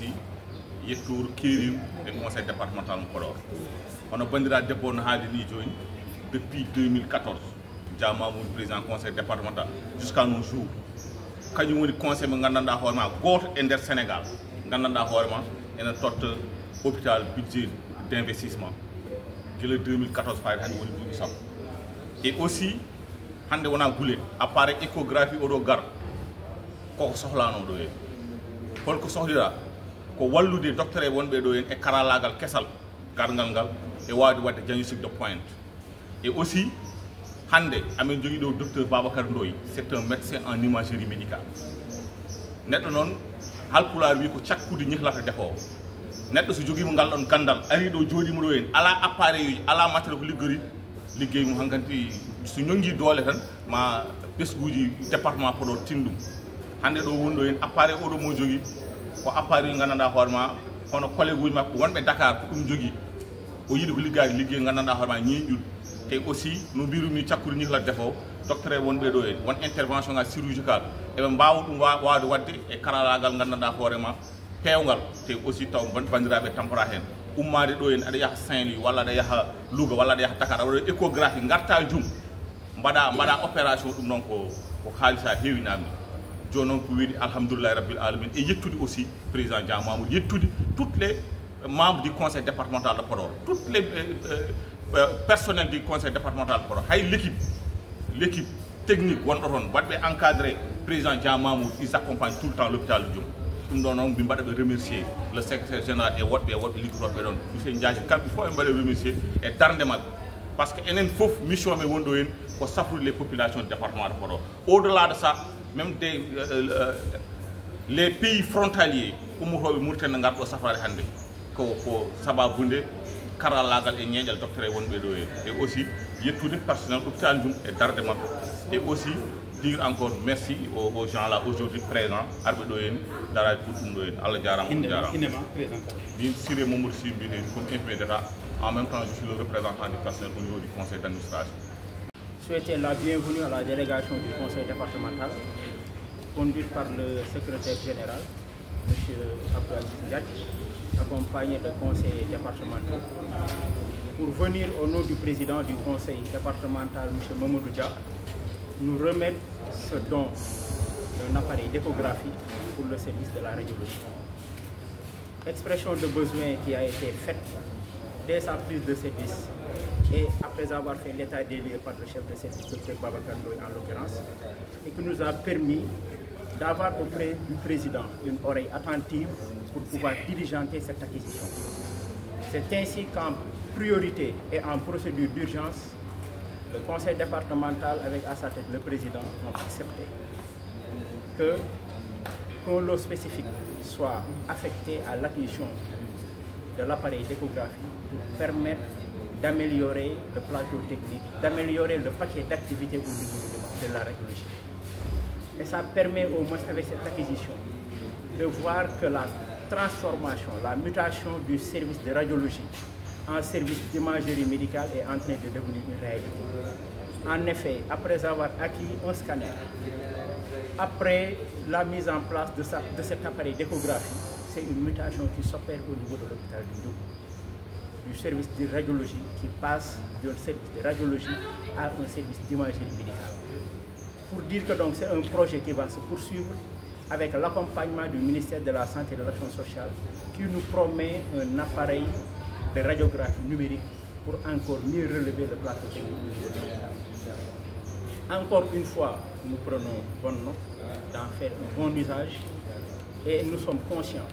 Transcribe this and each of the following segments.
aussi yettour Kérim et conseil départemental de Podor. On a bandira dépôt na haali ni joni depuis 2014 Diamamour président conseil départemental jusqu'à nos jours. Kañum woni conseil mo gandanɗa hoorema goto e nder Sénégal gandanɗa hoorema ene totta hôpital budget d'investissement gila 2014 fayde hande woni duuɓi sappo. Et aussi hande wona guule appareil échographie oɗo gar koko sohlano ɗo hen holko sohlira ko wallude docteur e wonɓe ɗo hen e karalagal kesal gargal ngal e wawde wadde diagnostic de pointe. Et aussi hande amen jogui ɗo docteur Babacar Ndoye c'est un médecin en imagerie médicale. Neɗɗo noon halpulaar wi ko cakkude ñihlata defowo neɗɗo so joguimo ngal ɗon gandal ari ɗo jooɗimo ɗo hen ala appareil uji ala matériel ko liggori liggey mo hankkadi so ñongi doole tan ma ɓesguji département Podor tin ɗum. Hande ɗo woni ɗo hen appareil oɗo mo jogui ko appareil gandanɗa hoorema hono collègue uji makko wonɓe Dakar ko ɗum jogui o yiiɗi ko liggade liggey gandanɗa hoorema ñeñƴuɗ. Et aussi no mbirumi cakkude ñihlata defowo docteur wonɓe ɗo hen won intervention ngal chirurgical eɓe mbawa ɗum wawde wadde e karalagal gandanɗa hoorema pewgal. Te aussi taw bandiraɓe tampora hen ummade ɗo hen aɗa yaaha Saint-Louis walla aɗa yaaha Louga walla aɗa yaaha Dakar aɗa waɗa échographie garta jum mbaɗa opération ɗum noon ko haalisa heewinami. Joni noon ko wiide alhamdoulillahi rabbil alamin e yettude aussi président Diamamour yettude toutes les membres du conseil départemental de Podor toutes les personnel du conseil départemental de Podor hay l'équipe technique wonɗo toon wadɓe encadré président Diamamour ils accompagnent tout le temps l'hôpital de Dioum. Ɗum ɗon noon mi mbaɗaɓe remercier le secrétaire général et woɗɓe liggotoɓe ɗon monsieur Ndiaye kamɓe fof ɓe mbaɗa remercier e darde mabɓe par ce que enen fof mission men wonɗo hen ko safrude les populations du département de Podor. Au delà de ça même les pays frontaliers ummotoɓe Mauritanie garɗo safrade hande ko sababude karallagal e ñeeƴal docteur e wonɓe ɗo hen. Et aussi yettude personnel hôpital Dioum e darde mabɓe. Et aussi dire encore merci aux gens là aujourd'hui présents arɓe ɗo hen darade pour ɗum ɗo hen Allah jarama on jarama. Min Siré Mamadou Sy mbiyete comme infirmier d'état en même temps je suis le représentant du personnel au niveau du conseil d'administration. Souhaiter la bienvenue à la délégation du conseil départemental conduite par le secrétaire général M. Abdelaziz Ndiaye, accompagné de conseillers départementaux, pour venir au nom du président du conseil départemental, M. Mamadou Dia, nous remettre ce don d'un appareil d'échographie pour le service de la radiologie. Expression de besoin qui a été faite dès sa prise de service et après avoir fait l'état des lieux par le chef de service, Dr Babacar Ndoye en l'occurrence, et qui nous a permis d'avoir auprès du président une oreille attentive pour pouvoir diligenter cette acquisition. C'est ainsi qu'en priorité et en procédure d'urgence, le conseil départemental, avec à sa tête le président, ont accepté qu'un lot spécifique soit affecté à l'acquisition de l'appareil d'échographie pour permettre d'améliorer le plateau technique, d'améliorer le paquet d'activités au niveau de la radiologie. Et ça permet au moins avec cette acquisition de voir que la transformation, la mutation du service de radiologie en service d'imagerie médicale est en train de devenir une réalité. En effet, après avoir acquis un scanner, après la mise en place de cet appareil d'échographie, c'est une mutation qui s'opère au niveau de l'hôpital du service de radiologie qui passe d'un service de radiologie à un service d'imagerie médicale. Pour dire que donc c'est un projet qui va se poursuivre avec l'accompagnement du ministère de la Santé et de l'Action sociale qui nous promet un appareil de radiographie numérique pour encore mieux relever le plateau technique. Encore une fois, nous prenons bonne note d'en faire un bon usage et nous sommes conscients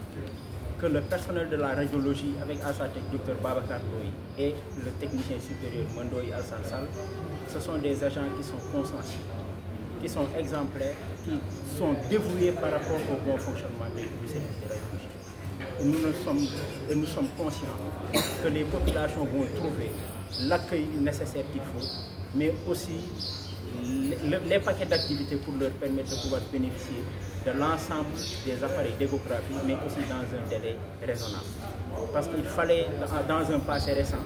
que le personnel de la radiologie avec à sa tête Dr Babacar Ndoye et le technicien supérieur Mandoy Al-Sansal, ce sont des agents qui sont consciencieux, qui sont exemplaires, qui sont dévoués par rapport au bon fonctionnement du service de radiologie. Et nous sommes conscients que les populations vont trouver l'accueil nécessaire qu'il faut, mais aussi les paquets d'activités pour leur permettre de pouvoir bénéficier de l'ensemble des appareils d'échographie, mais aussi dans un délai raisonnable. Parce qu'il fallait, dans un passé récent,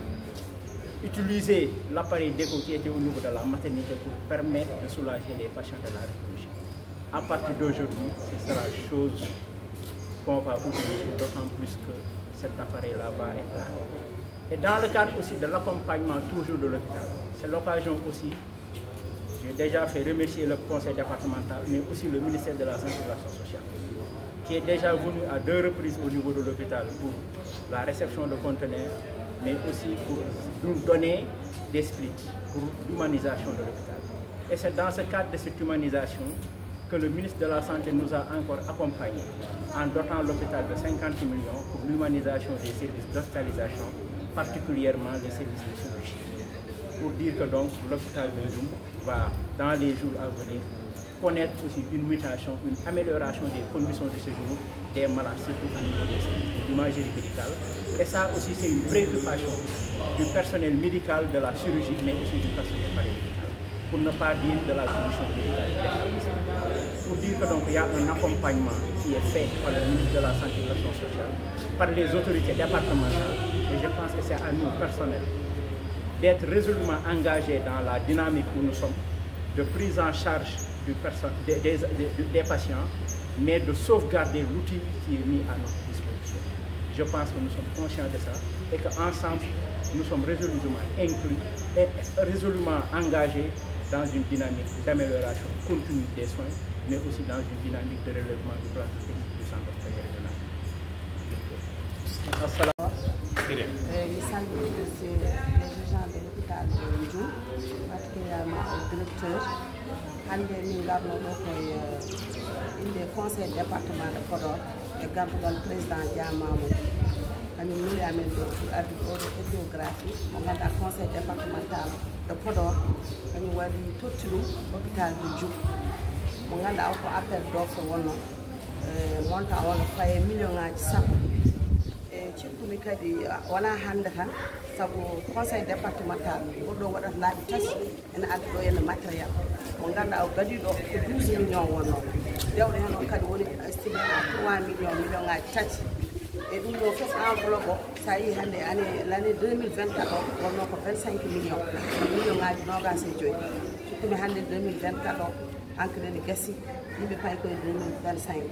utiliser l'appareil d'écho qui était au niveau de la maternité pour permettre de soulager les patients de la radiologie. À partir d'aujourd'hui, ce sera chose qu'on va utiliser, d'autant plus que cet appareil-là va être là. Et dans le cadre aussi de l'accompagnement toujours de l'hôpital, c'est l'occasion aussi, j'ai déjà fait remercier le conseil départemental, mais aussi le ministère de la Santé et de l'Action sociale, qui est déjà venu à 2 reprises au niveau de l'hôpital pour la réception de conteneurs, mais aussi pour nous donner des splits pour l'humanisation de l'hôpital. Et c'est dans ce cadre de cette humanisation que le ministre de la Santé nous a encore accompagnés en dotant l'hôpital de 50 millions pour l'humanisation des services d'hospitalisation, particulièrement les services de chirurgie. Pour dire que donc l'hôpital de Ndioum va, dans les jours à venir, connaître aussi une mutation, une amélioration des conditions de séjour des malades, surtout au niveau de l'imagerie médicale. Et ça aussi, c'est une préoccupation du personnel médical de la chirurgie, mais aussi du personnel paramédical, pour ne pas dire de la commission médicale. Pour dire que donc il y a un accompagnement qui est fait par le ministre de la Santé et de l'Action sociale, par les autorités départementales, et je pense que c'est à nous, personnels, d'être résolument engagés dans la dynamique où nous sommes, de prise en charge des patients, mais de sauvegarder l'outil qui est mis à notre disposition. Je pense que nous sommes conscients de ça et qu'ensemble, nous sommes résolument inclus et résolument engagés dans une dynamique d'amélioration continue des soins, mais aussi dans une dynamique de relèvement du plan technique du centre hospitalier de Ndar. Je salue les gens de l'hôpital de Ndioum, particulièrement le directeur. Hande min garno ɗo koye inde conseil département de Podor e gardugal président Diamamadou kañum mili amen ɗo pour ardude oɗo échographie mo ganduɗa conseil départemental de Podor kañum waɗi totti ɗum hôpital de Ndioum mo ganduɗa o ko appel d'offre wonno montant wonno faye million ngaji sappo e cikkumi kadi wona hande tan sabu conseil départemental goɗɗo waɗata laaɓi tati ene adda ɗo henna matériel mo ganduɗa o gadi ɗo ko 12 millions wonno dewɗo hen o kadi woni estimé à 3 millions ngaji tati e ɗum ɗo fof enveloppe o sa yi hande l'année 2024 o wonno ko 25 millions millions ngaji nogas e joyyi cikkumi hande 2024 o encre ne gassi yimɓe payi koye 2025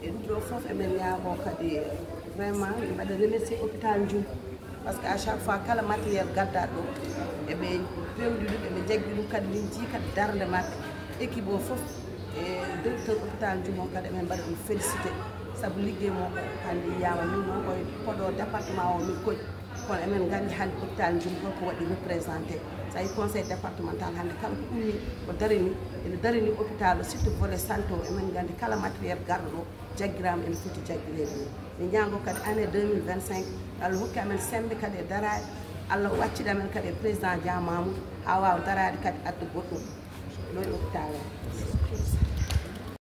e ɗum ɗo fof emen ñaago kadi vraiment ɓe mbaɗa remercier hôpital Ndioum par ce que à chaque fois kala matériel gaddaɗo ɗo eɓe pewdi ɗum eɓe jaggi ɗum kadi min jii kadi darde maɓɓe équipe o fof e directeur hôpital Ndioum o kadi emen mbaɗa ɗum félicité saabu liggey mo hande yiyama min noon koye Podor département o min koƴi kono emen gandi hande hôpital Ndioum holko waɗi représenté so yi conseil départemental hande kala ko ummi ko darini ene darini hôpital o surtout volet santé o emen gandi kala matériel garɗo ɗo jaggirama ene foti jaggirede min ñaago kadi année 2025 Allah hokki amen sembe kadi e darade Allah waccide amen kadi e président Diamamadou ha wawa darade kadi adde goɗɗum ɗo e hôpital o